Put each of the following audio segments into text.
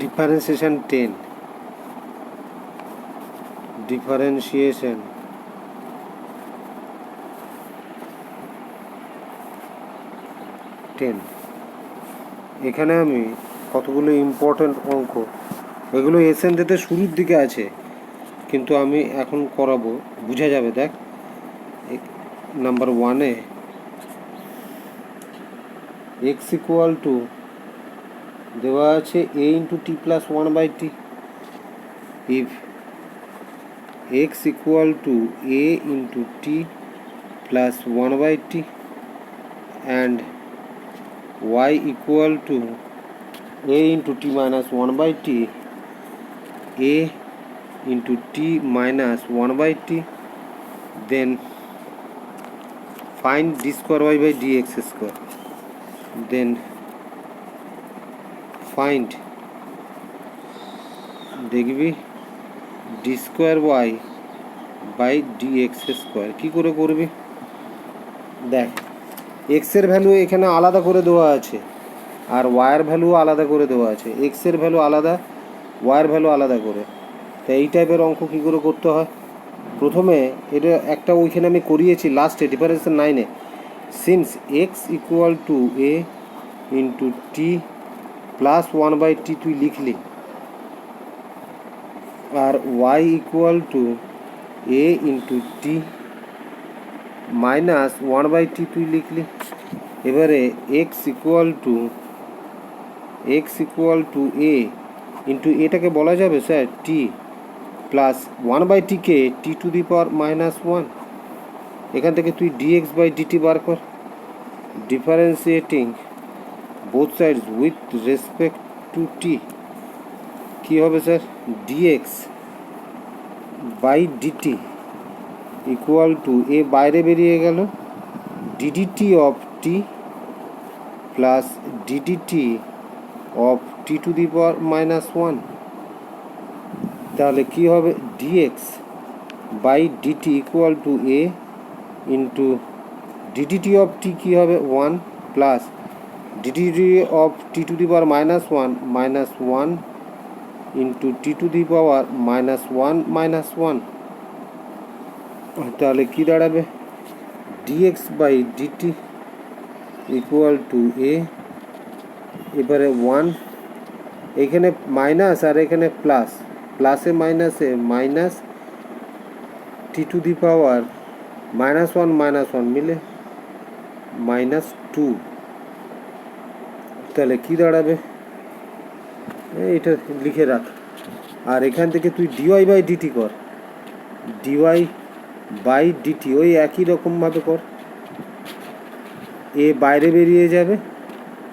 Differentiation 10, differentiation 10। এখানে আমি কতগুলো ইম্পর্ট্যান্ট অঙ্ক, এগুলো এসএনতে শুরুর দিকে আছে, কিন্তু আমি এখন করাবো, বোঝা যাবে। দেখ, নাম্বার 1-এ এক্স ইকুয়াল টু দেওয়া আছে a into t plus 1/t। If x equal two a into t plus 1/t and y equal to a into t minus 1/t, a into t minus 1/t, then find d square y by dx square, then find দেখবি d square y by dx square কি করে করবি? দেখ, এক্সের value এখানে আলাদা করে দেওয়া আছে আর ওয়াইয়ের ভ্যালু আলাদা করে দেওয়া আছে। এক্সের ভ্যালু আলাদা, ওয়াইয়ের ভ্যালু আলাদা করে। তাই এই টাইপের অঙ্ক কী করে করতে হয়? প্রথমে এটা একটা ওইখানে আমি করিয়েছি লাস্টে ডিফারেন্সিয়েশন 9-এ। Since x equal to a into t plus 1/t তুই লিখলি, আর y equal to a into t minus 1/t তুই লিখলি। এবারে x equal to a into এটাকে বলা যাবে স্যার টি প্লাস 1/tকে টি টু দি পাওয়ার -1। এখান থেকে তুই ডিএক্স বাই ডিটি বার কর। Differentiating both sides with respect to t কী হবে sir? D x by d t equal to এ বাইরে বেরিয়ে গেল d d t of t plus d d t of t to the power -1। তাহলে কী হবে? Dx by d t equal to a into d d t of t কী হবে? 1 plus d d t of t to the power -1 into t to the power -1। তাহলে কী দাঁড়াবে? D x by d t equal to a, এবারে 1, এখানে মাইনাস আর এখানে প্লাস, প্লাসে মাইনাসে minus T to the power -1 মিলে -2। তাহলে কী দাঁড়াবে? এটা লিখে রাখ। আর এখান থেকে তুই ডিওয়াই বাই ডিটি কর, ডিওয়াই বাই ডিটি ওই একই রকমভাবে কর। এ বাইরে বেরিয়ে যাবে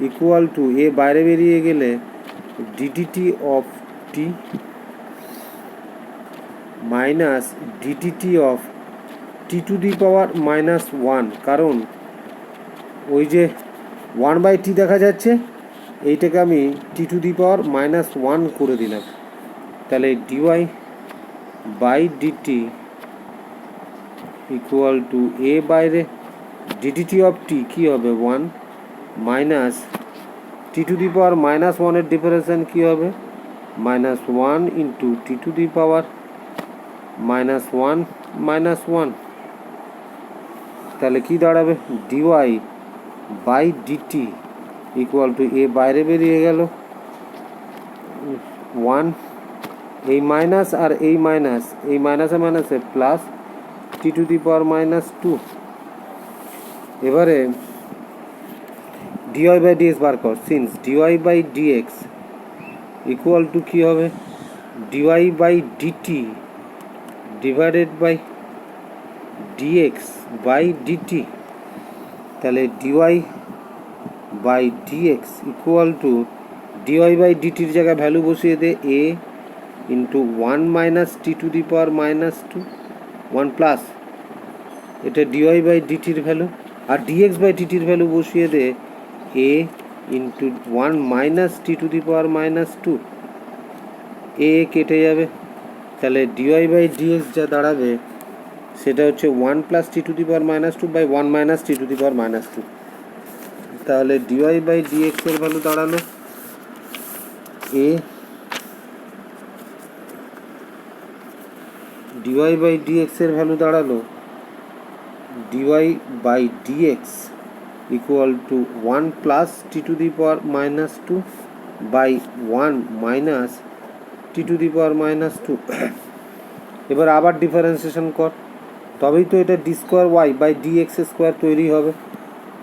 ইকুয়াল টু এ বাইরে বেরিয়ে গেলে d d t of t minus d d t of t to the power -1, কারণ ওই যে 1/t দেখা যাচ্ছে, এইটাকে আমি টি টু দি পাওয়ার -1 করে দিলাম। তাহলে dy by d t equal to এ বাইরে ডিডিটি অফ টি কী হবে? 1 minus T to the power -1-এর ডিফারেন্সিয়েশন কী হবে? -1 into t to the power -1। তাহলে কী দাঁড়াবে? D y by d t equal to এ বাইরে বেরিয়ে গেল 1, এই মাইনাস আর এই মাইনাস, এই মাইনাসে মাইনাসে plus T to the power -2। এবারে ডিওয়াই বাই ডিএক্স বার কর। Since dy by dx equal to কী হবে? Dy by d t divided by dx by d t. তাহলে dy by dx equal to dy by ডিটির জায়গায় ভ্যালু বসিয়ে দে a into 1 minus T to the power -2, 1 plus এটা ডিওয়াই বাই ডিটির value, আর ডিএক্স বাই ডিটির ভ্যালু বসিয়ে দে a into 1 minus T to the power -2। A কেটে যাবে, তাহলে ডিওয়াই বাই ডিএক্স যা দাঁড়াবে সেটা হচ্ছে 1 plus T to the power -2 by 1 minus T to the power -2। তাহলে ডিওয়াই বাই ডিএক্স এর ভ্যালু দাঁড়ালো এ ডিওয়াই বাই ডিএক্সের ভ্যালু দাঁড়ালো d y by dx equal to 1 plus T to the power minus 2 by 1 minus T to the power minus 2। এবার আবার differentiation কর, তবেই তো এটা d square Y by D x square তৈরি হবে।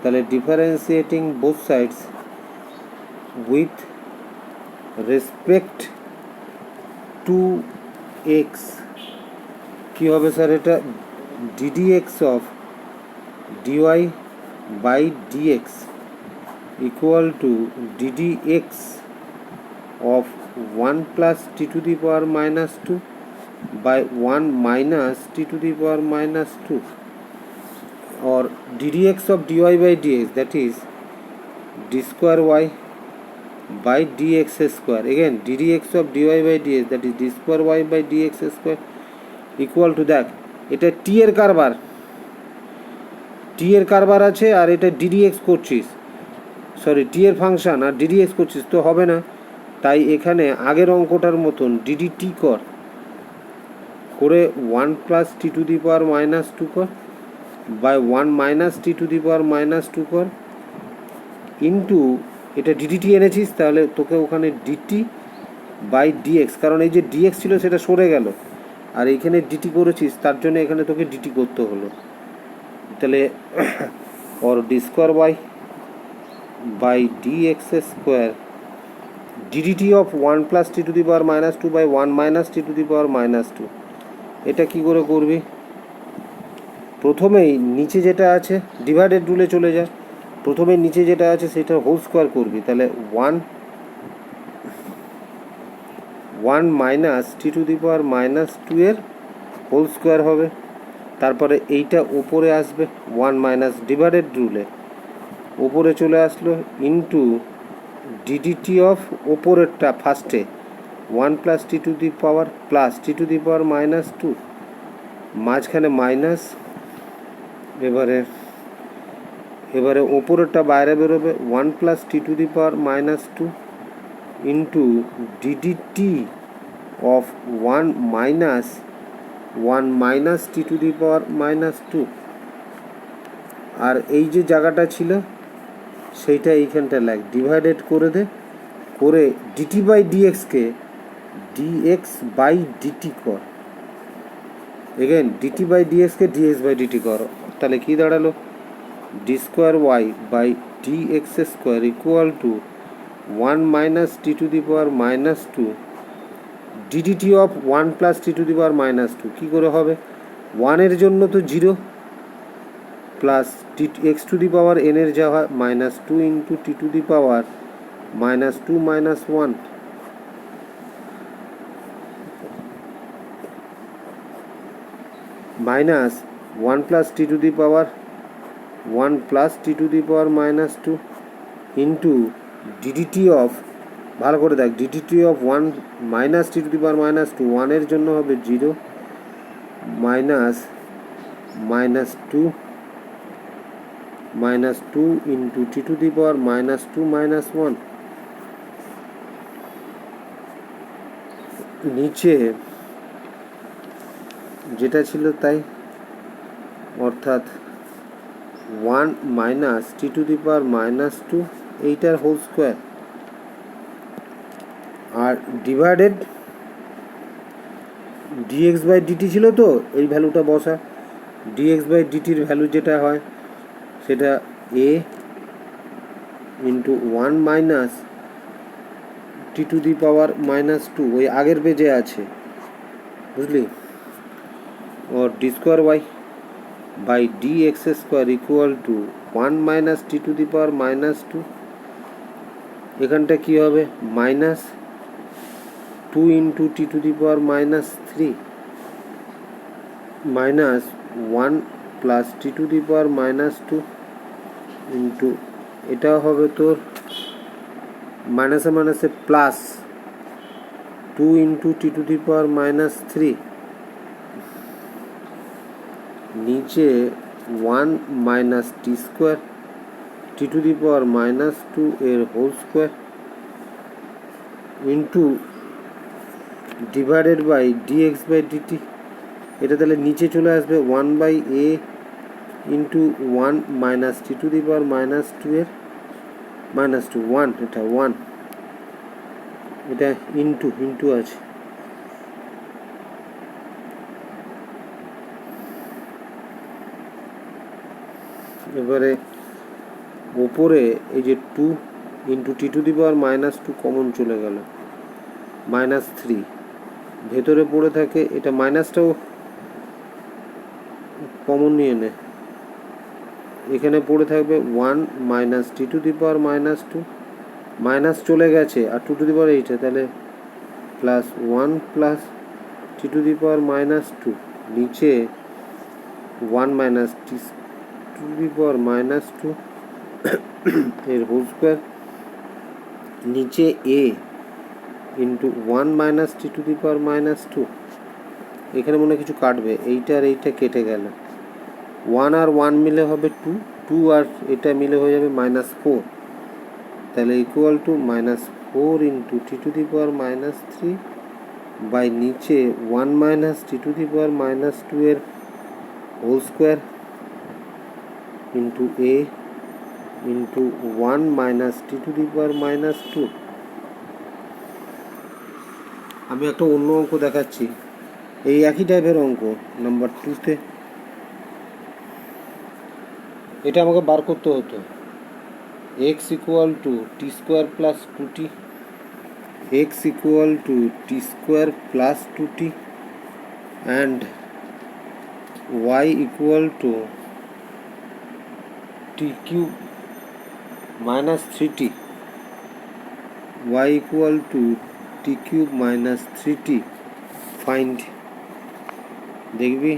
তাহলে differentiating both sides with respect to x কী হবে স্যার? এটা d d x of dy by dx equal to DD x of 1 plus T to the power minus 2 by 1 minus t to the power minus 2 or ddx of dy by dx, that is d square y by dx square. Again ddx of dy by dx, that is d square y by dx square equal to that. এটা t এর কারবার আছে আর এটা ddx করছিস, sorry t এর function আর ddx করছিস তো হবে না। তাই এখানে আগের অঙ্কটার মতন ddt কর, করে 1 plus T to the power minus 2 কর by 1 minus T to the power minus 2 কর ইন্টু এটা ডিডিটি এনেছিস, তাহলে তোকে ওখানে ডিটি বাই ডিএক্স, কারণ এই যে ডিএক্স ছিল সেটা সরে গেল আর এইখানে ডিটি করেছিস তার জন্য এখানে তোকে ডিটি করতে হলো। তাহলে और D square Y by D x square D D T of 1 plus T to the power minus 2 by 1 minus T to the power minus 2। এটা কি করে করবি? প্রথমেই নিচে যেটা আছে ডিভাইডেড রুলে চলে যা, প্রথমে নিচে যেটা আছে সেটা হোল স্কোয়ার করবি, তাহলে 1 minus T to the power minus 2 এর হোল স্কোয়ার হবে। তারপরে এইটা ওপরে আসবে 1 মাইনাস ডিভাইডেড রুলে ওপরে চলে আসলো ইন্টু ডিডিটি অফ ওপরেরটা ফার্স্টে 1 plus T to the power plus T to the power minus 2 মাঝখানে মাইনাস, এবারে ওপরেরটা বাইরে বেরোবে 1 plus T to the power minus 2 into d d t of 1 minus T to the power minus 2। আর এই যে জায়গাটা ছিল সেইটা এইখানটা লাগ ডিভাইডেড করে দে, করে ডিটি বাই ডিএক্সকে ডিএক্স বাই ডিটি কর, এগেন ডিটি বাই ডিএক্সকে ডিএক্স বাই ডিটি কর, তাহলে কি দাঁড়ালো d square Y by D x square equal to 1 minus T to the power minus 2 d d t of 1 plus T to the power minus 2। কী করে হবে? 1 এর জন্য তো 0 plus t x to the power n এর যা হয় minus 2 into t to the power minus 2 minus 1 minus 1 plus T to the power 1 plus T to the power minus 2 into d d t of, ভালো করে দেখ, DDT of 1 minus T to the power minus 2, 1 এর জন্য হবে 0 minus 2 into t to the power minus 2 minus 1। নিচে যেটা ছিল তাই, অর্থাৎ 1 minus T to the power minus 2 এইটার হোল স্কোয়ার আর ডিভাইডেড ডিএক্স বাই ডিটি ছিল তো এই ভ্যালুটা বসা, ডিএক্স বাই ডিটির ভ্যালু যেটা হয় সেটা a into 1 minus T to the power minus 2 ওই আগের পেজে আছে, বুঝলি? और D square Y by D x square equal to 1 minus T to the power minus 2। এখানটা কি হবে? Minus 2 into t to the power minus 3 minus 1 plus T to the power minus 2 into এটা হবে তোর মাইনাসে মাইনাসে plus 2 into t to the power minus 3 नीचे 1 minus t square t to the power minus 2 एर whole square into divided by D x by d t এটা তাহলে নিচে চলে আসবে 1/a into 1 minus T to the power minus 2 এর minus 2 1, এটা 1, এটা ইন্টু আছে। এবারে ওপরে এই যে 2 into t to the power minus 2 common চলে গেল, মাইনাস 3 ভেতরে পড়ে থাকে, এটা মাইনাসটাও কমন নিয়ে নে, এখানে পড়ে থাকবে 1 minus T to the power minus 2, minus চলে গেছে আর 2 টু দি পাওয়ার 8, তাহলে plus 1 plus T to the power minus 2, নিচে 1 minus T to the power minus 2 এর হোল স্কোয়ার, নিচে a into 1 minus T to the power minus 2। এখানে মনে কিছু কাটবে, এইটা আর এইটা কেটে গেল, 1 আর 1 মিলে হবে 2, 2 আর এটা মিলে হয়ে যাবে মাইনাস 4, তাহলে equal to minus 4 into t to the power minus 3 by নিচে 1 minus T to the power minus 2 এর whole square into a into 1 minus T to the power minus 2। আমি একটা অন্য অঙ্ক দেখাচ্ছি, এই একই টাইপের অঙ্ক নাম্বার 2তে। এটা আমাকে বার করতে হতো, x equal to t square plus 2t, x equal to t square plus 2t and y equal to t cube minus 3t, y equal to t cube minus 3t, find। দেখবি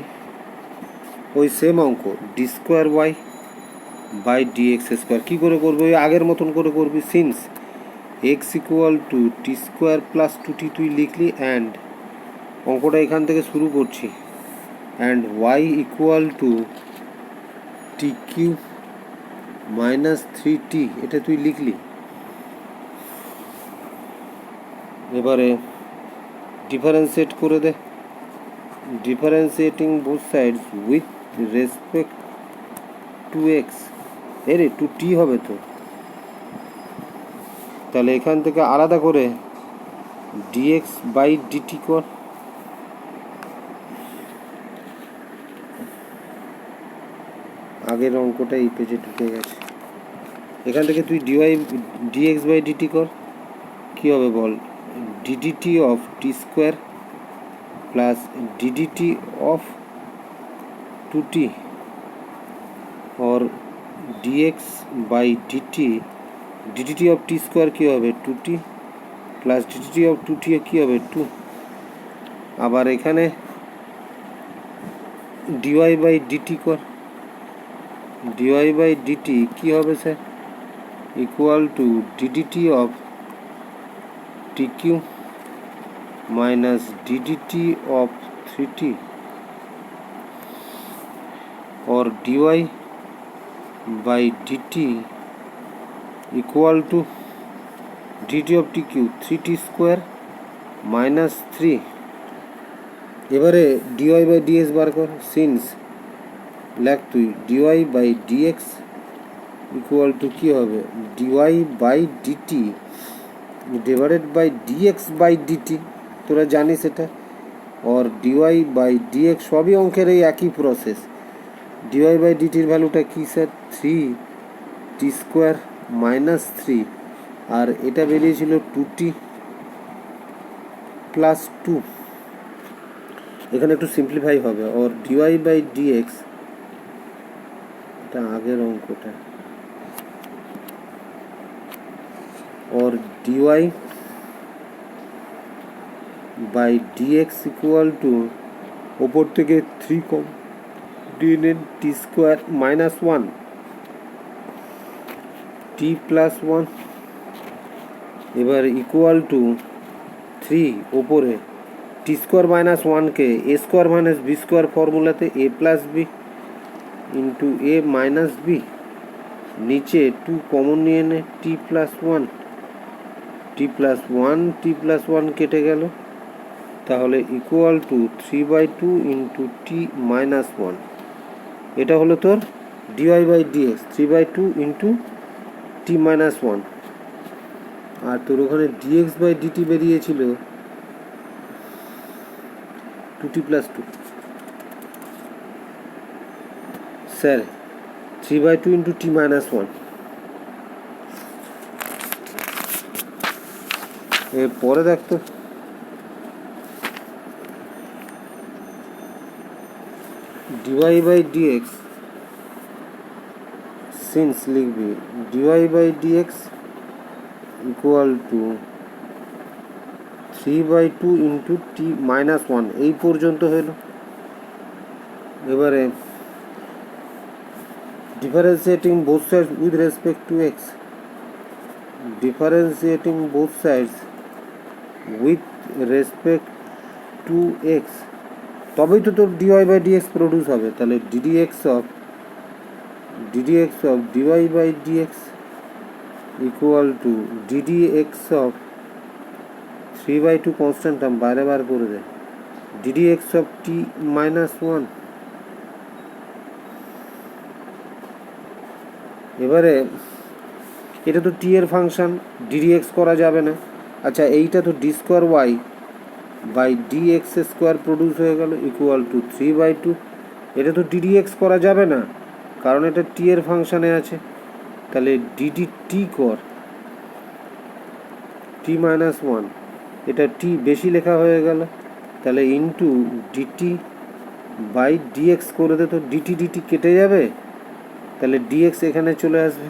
ওই same অঙ্ক d square Y by D x square, কী করে করবি? ওই আগের মতন করে করবি, since x equal to t square plus 2t তুই লিখলি, অ্যান্ড অঙ্কটা এখান থেকে শুরু করছি, and y equal to t cube minus 3t, এটা তুই লিখলি। এবারে ডিফারেন্সিয়েট করে দে, differentiating both sides with respect to x, এরে টু টি হবে তো, তাহলে এখান থেকে আলাদা করে ডিএক্স বাই ডিটি কর, আগের অঙ্কটা এই পেজে ঢুকে গেছে। এখান থেকে তুই ডিওয়াই ডিএক্স বাই ডিটি কর, কী হবে বল? D d t of t square plus d d t of 2t और dx by d t, d d t of t square কী হবে? 2t plus d d t of 2t কী হবে? 2। আবার এখানে ডিওয়াই বাই ডিটি কর, ডিওয়াই বাই ডিটি কী হবে sir? Equal to d d t of t q minus d d t of 3t और dy by dt equal to dt of t cube 3t square minus 3। এবারে dy by dx বার কর, since লেখ তুই dy by dx equal to কী হবে? dy by dt divided by dx by dt, তোরা জানিস এটা, और dy by dx সবই অঙ্কের এই একই প্রসেস। dy বাই ডিটির ভ্যালুটা কী স্যার? 3t স্কোয়ার মাইনাস 3, আর এটা বেরিয়েছিল 2t প্লাস 2। এখানে একটু সিম্পলিফাই হবে, और dy বাই dx, এটা আগের অঙ্কটা, और dy by dx equal to ওপর থেকে 3 কম ডিএনএন t square minus 1 t plus 1, এবার ইকুয়াল টু 3 ওপরে টি স্কোয়ার মাইনাস 1কে a square minus b square ফর্মুলাতে a plus b into a minus b, নিচে 2 কমন নিয়ে নে, t plus 1, t plus 1 t plus 1 কেটে গেল, তাহলে equal to 3/2 into t minus 1, এটা হলো তোর dy by d x 3/2 into t minus 1। আর তোর ওখানে ডিএক্স বাই ডিটি বেরিয়েছিল 2t plus 2, sir 3/2 into t minus 1। এরপরে দেখতো ডিওয়াই বাই ডিএক্স সিন্স লিখবি d y by dx equal to 3/2 into t minus 1, এই পর্যন্ত হলো। এবারে differentiating both sides with respect to x, differentiating both sides with respect to x, তবেই তো তোর ডিওয়াই বাই ডিএক্স প্রডিউস হবে। তাহলে d d x of dy by dx equal to d d x of 3/2 constant term বাইরে বার করে দেয়, ডিডিএক্স অফ টি মাইনাস 1। এবারে এটা তো টি এর ফাংশন, ডিডিএক্স করা যাবে না। আচ্ছা এইটা তো d square Y by D x square produce হয়ে গেল ইকুয়াল টু 3/2, এটা তো ডিডিএক্স করা যাবে না কারণ এটা টি এর ফাংশানে আছে। তাহলে ডিডি টি কর টি মাইনাস 1, এটা টি বেশি লেখা হয়ে গেল, তাহলে ইন্টু ডিটি বাই ডিএক্স করে দে, তো ডিটি ডিটি কেটে যাবে, তাহলে ডিএক্স এখানে চলে আসবে।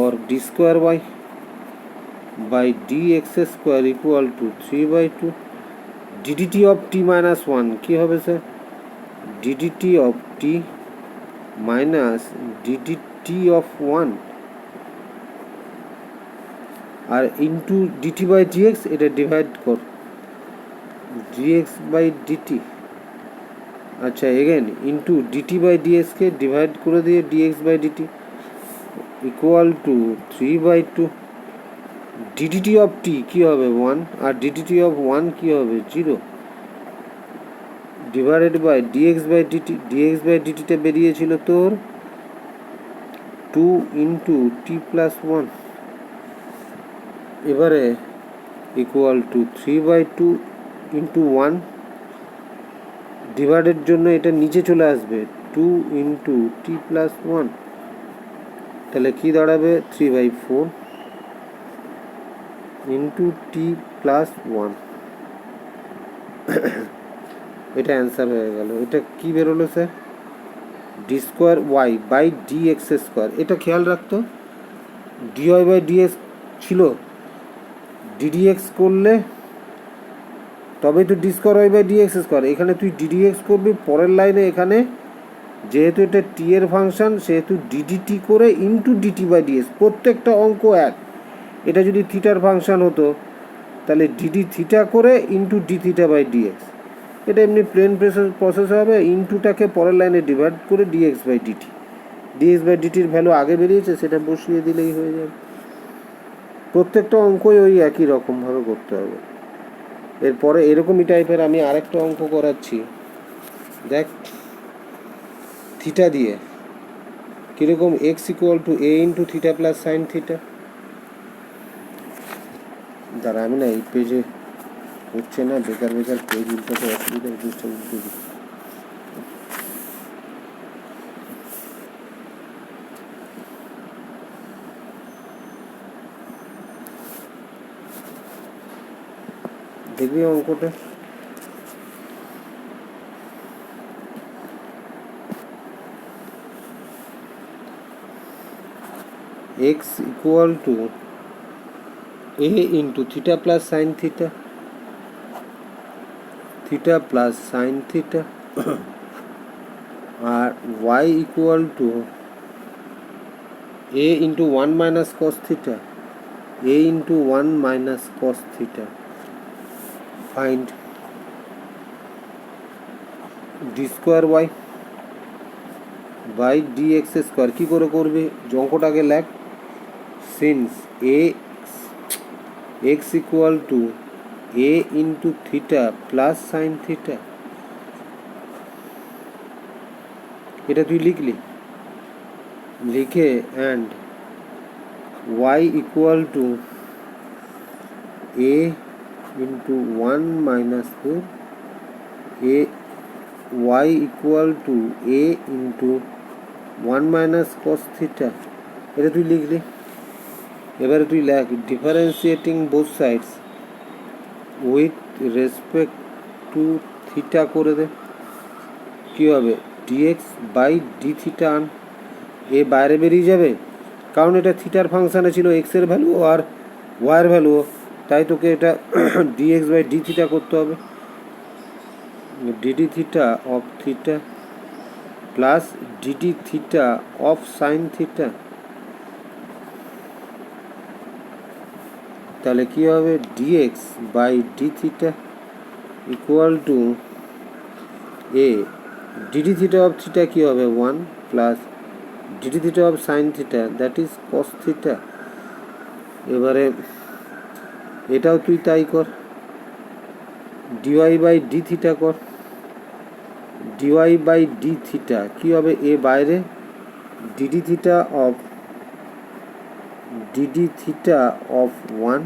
और D square Y by D x square equal to 3/2 d d t of t minus 1 কী হবে sir, d d t of t minus d d t of 1 আর ইন্টু ডিটি বাই ডিএক্স, এটা ডিভাইড কর ডিএক্স বাই ডিটি। আচ্ছা এগেন ইন্টু ডিটি বাই ডিএক্সকে ডিভাইড করে দিয়ে d x by d t equal to 3/2 d d t of t কী হবে 1 আর ডিডিটি অফ 1 কী হবে 0 divided by dx by d t, d x by ডিটিটা বেরিয়েছিল তোর 2 ইন্টু টি প্লাস 1। এবারে ইকুয়াল টু 3/2 ইন্টু 1, ডিভাইডের জন্য এটা নিচে চলে আসবে 2 ইন্টু টি প্লাস 1, তাহলে কী দাঁড়াবে 3/4 ইন্টু টি প্লাস 1। এটা অ্যান্সার হয়ে গেল। এটা কি বেরোলো sir, D square Y by D x square. এটা খেয়াল রাখতো ডিওয়াই বাই ডিএক্স ছিল, ডিডিএক্স করলে তবেই তো d square Y by d x square, এখানে তুই ডিডিএক্স করবি পরের লাইনে, এখানে যেহেতু এটা টি এর ফাংশন সেহেতু ডিডিটি করে ইন্টু ডিটি বাই ডিএক্স, প্রত্যেকটা অঙ্ক এক। এটা যদি থিটার ফাংশন হতো তাহলে ডিডি থিটা করে into D theta by d x, এটা এমনি প্লেন প্রসেস হবে, ইন্টুটাকে পরের লাইনে ডিভাইড করে d x by d t, d x by ডিটির ভ্যালু আগে বেরিয়েছে সেটা বসিয়ে দিলেই হয়ে যাবে। প্রত্যেকটা অঙ্কই ওই একই রকমভাবে করতে হবে। এরপরে এরকমই টাইপের আমি আরেকটা অঙ্ক করাচ্ছি, দেখ থিটা দিয়ে কীরকম, x equal to a into theta plus sine theta. দাঁড়া আমি না এই পেজে হচ্ছে না, বেকার বেকার পেজ উল্টাতে অসুবিধা, পেজটা উল্টে দিই। দেখবি অঙ্কটা, x equal to a into theta plus sine theta, theta plus sine theta, আর y equal to a into 1 minus cos theta, A into 1 minus cos theta. Find d square Y by D x square. কী করে করবে, অঙ্কটাকে লেখ, since x equal to a into theta plus sine theta, এটা তুই লিখলি, লিখে and y equal to a into 1 minus 4 A Y equal to a into 1 minus cos theta, এটা তুই লিখলি। এবারে তুই লেখ differentiating both sides with respect to theta করে দে। কী হবে, ডিএক্স বাই ডি থিটা আন, এ বাইরে বেরিয়ে যাবে, কারণ এটা থিটার ফাংশানে ছিল এক্সের ভ্যালু আর ওয়াইয়ের ভ্যালু, তাই তোকে এটা ডিএক্স বাই ডি থিটা করতে হবে। DD theta of theta plus DD theta of sine theta, তাহলে কী হবে, dx by D theta equal to A DD theta of theta কী হবে 1 plus DD theta of sine theta that is cos theta. এবারে এটাও তুই তাই কর, ডিওয়াই বাই ডি থিটা কর, ডিওয়াই বাই ডি থিটা কী হবে, এ বাইরে DD theta of 1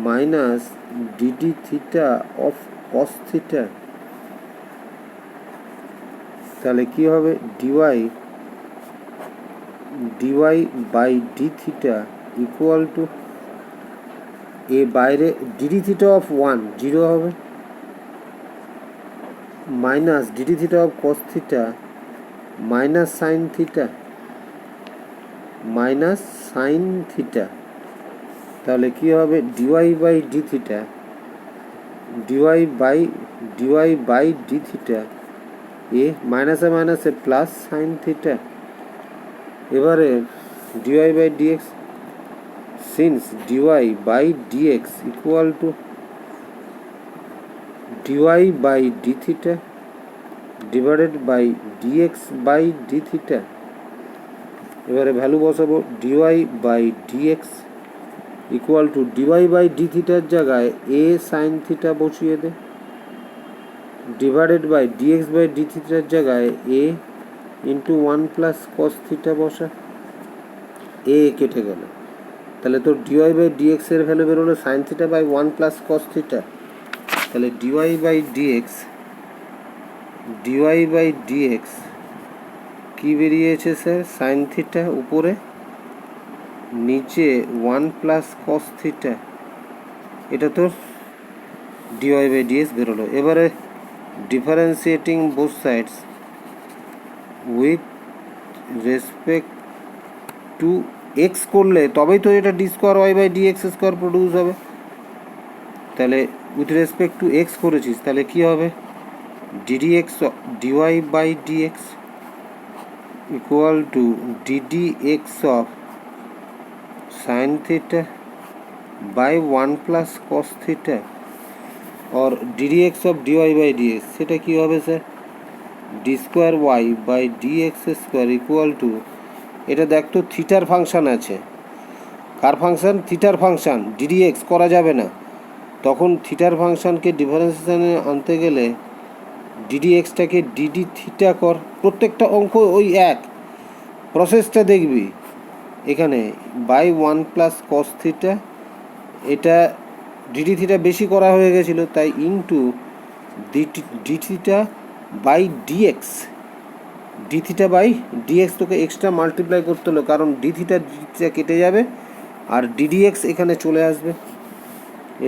minus DD theta of cos theta, তাহলে কী হবে, dy by D theta equal to এ বাইরে ডিডি থিটা অফ 1 0 হবে minus DD theta of cos theta minus sine theta minus sine theta, তাহলে কী হবে, dy by D theta DY by D theta A মাইনাসে plus sine theta. এবারে DY by dx, since dy by dx equal to dy by D theta divided by dx by D theta. এবারে value বসাবো, DY by dx equal to dy by D থিটার জায়গায় A sine theta বসিয়ে দে, divided by dx by D থিটার জায়গায় A into 1 plus cos theta বসা, A কেটে গেল, তাহলে তোর ডিওয়াই বাই ডিএক্স এর ভ্যালু বেরোলো sine theta by 1 plus cos theta, তাহলে ডিওয়াই বাই ডিএক্স কী বেরিয়েছে স্যার, সাইন থিটা উপরে, নিচে 1 প্লাস কস থিটা, এটা তোর ডিওয়াই বাই ডিএক্স বেরোলো। এবারে differentiating both sides with respect to x করলে তবেই তো এটা d square Y by D x square produce হবে, তাহলে উইথ রেসপেক্ট টু এক্স করেছিস, তাহলে কী হবে, DD X DY by dx equal to DD x of sine theta by 1 plus cos theta और DD x of dy by DX, সেটা কী হবে sir, D square Y by D x square equal to, এটা দেখ তো থিটার function আছে, কার ফাংশান, থিটার ফাংশান, ডিডি এক্স করা যাবে না, তখন থিটার ফাংশানকে ডিফারেন্সিয়েশনে আনতে গেলে ডিডি এক্সটাকে ডিডি থিটা কর, প্রত্যেকটা অঙ্ক ওই এক প্রসেসটা দেখবি, এখানে বাই 1 প্লাস কস থিটা, এটা ডিডি থিটা বেশি করা হয়ে গেছিলো তাই into D theta by d x, d theta by d x তোকে এক্সট্রা মাল্টিপ্লাই করতে হলো, কারণ ডি থিটা কেটে যাবে আর ডিডিএক্স এখানে চলে আসবে।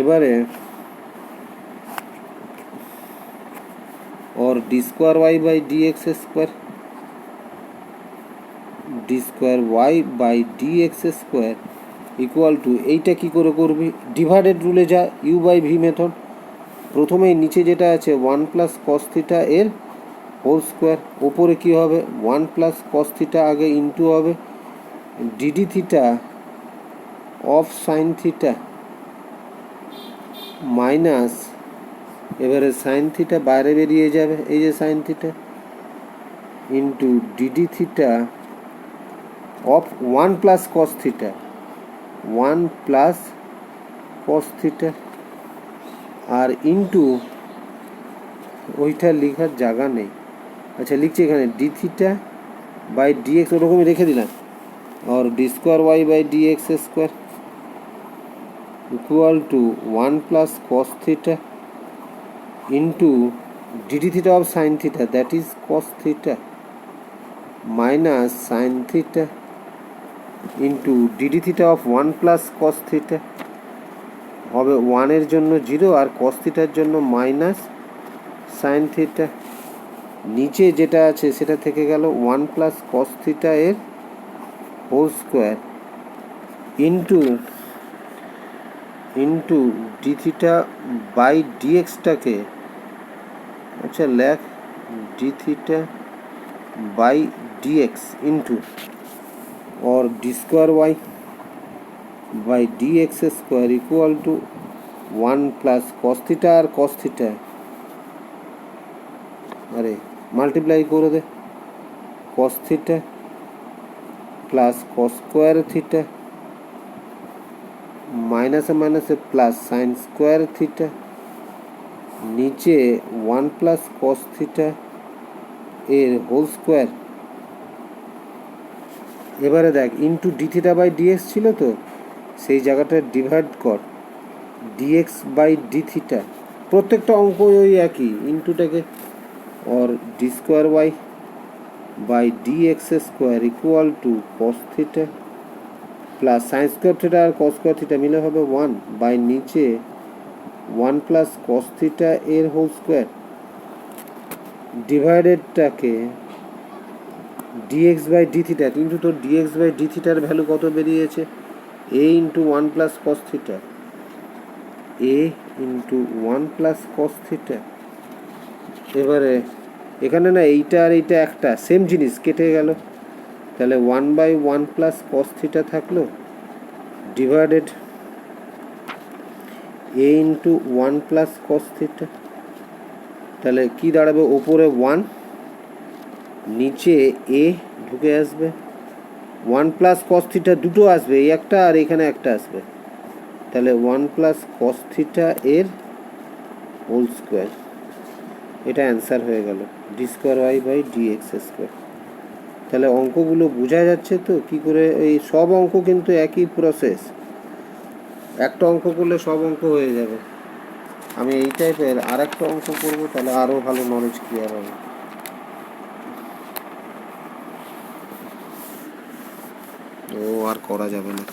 এবারে और D square Y by D x square equal to, এইটা কী করে করবি, ডিভাইডেড রুলে যা, ইউ বাই ভি মেথড, প্রথমেই নিচে যেটা আছে 1 প্লাস কস থিটা এর হোল স্কোয়ার, ওপরে কী হবে 1 প্লাস কস থিটা আগে ইন্টু হবে DD theta of sine theta minus, এবারে সাইন থিটা বাইরে বেরিয়ে যাবে, এই যে sine theta into d d theta of 1 plus cos theta 1 plus cos theta আর ইন্টু ওইটা লেখার জায়গা নেই, আচ্ছা লিখছি এখানে ডি থিটা বাই ডিএক্স, ওরকমই রেখে দিলাম, और D square Y by D x square equal to 1 plus cos theta into d d theta of sine theta that is cos theta minus sine theta into d d theta of 1 plus cos theta হবে 1 এর জন্য 0 আর cos থিটার জন্য minus sine theta, নিচে যেটা আছে সেটা থেকে গেল 1 প্লাস cos থিটা এর whole square into D theta by ডিএক্সটাকে, আচ্ছা লেখ D theta by DX into और D square Y by D x square equal to 1 plus cos theta और कॉस थीटा, अरे मल्टीप्लाई कर दे cos theta plus cos square theta minus minus plus sine square theta, नीचे 1 plus cos theta uh whole square, এবারে দেখ into D theta by d x ছিল তো সেই জায়গাটা ডিভাইড কর ডিএক্স বাই ডি থিটা, প্রত্যেকটা অঙ্ক ওই একই ইন্টুটাকে, और D square Y by D x square equal to cos theta plus sine square theta और कॉस स्क्वायर थीटा मिले হবে 1 बाई नीचे 1 plus cos theta uh whole square ডিভাইডেডটাকে ডিএক্স বাই ডি থিটা, কিন্তু তোর ডিএক্স বাই ডি থিটার value কত বেরিয়েছে A into 1 plus cos theta, A into 1 plus cos theta. এবারে এখানে না এইটা আর এইটা একটা সেম জিনিস কেটে গেল, তাহলে 1 বাই 1 প্লাস কস থিটা থাকলো ডিভাইডেড এ ইন্টু 1 প্লাস কস থিটা, তাহলে কি দাঁড়াবে ওপরে 1 নিচে এ ঢুকে আসবে 1 প্লাস কস থিটা দুটো আসবে, এই একটা আর এখানে একটা আসবে, তাহলে 1 প্লাস কস থিটা এর হোল স্কোয়ার, এটা অ্যান্সার হয়ে গেল d square Y by D x square. তাহলে অঙ্কগুলো বোঝা যাচ্ছে তো কী করে, এই সব অঙ্ক কিন্তু একই প্রসেস, একটা অঙ্ক করলে সব অঙ্ক হয়ে যাবে। আমি এই টাইপের আর একটা অঙ্ক করবো, তাহলে আরও ভালো নলেজ ক্লিয়ার হবে। ও আর করা যাবে না।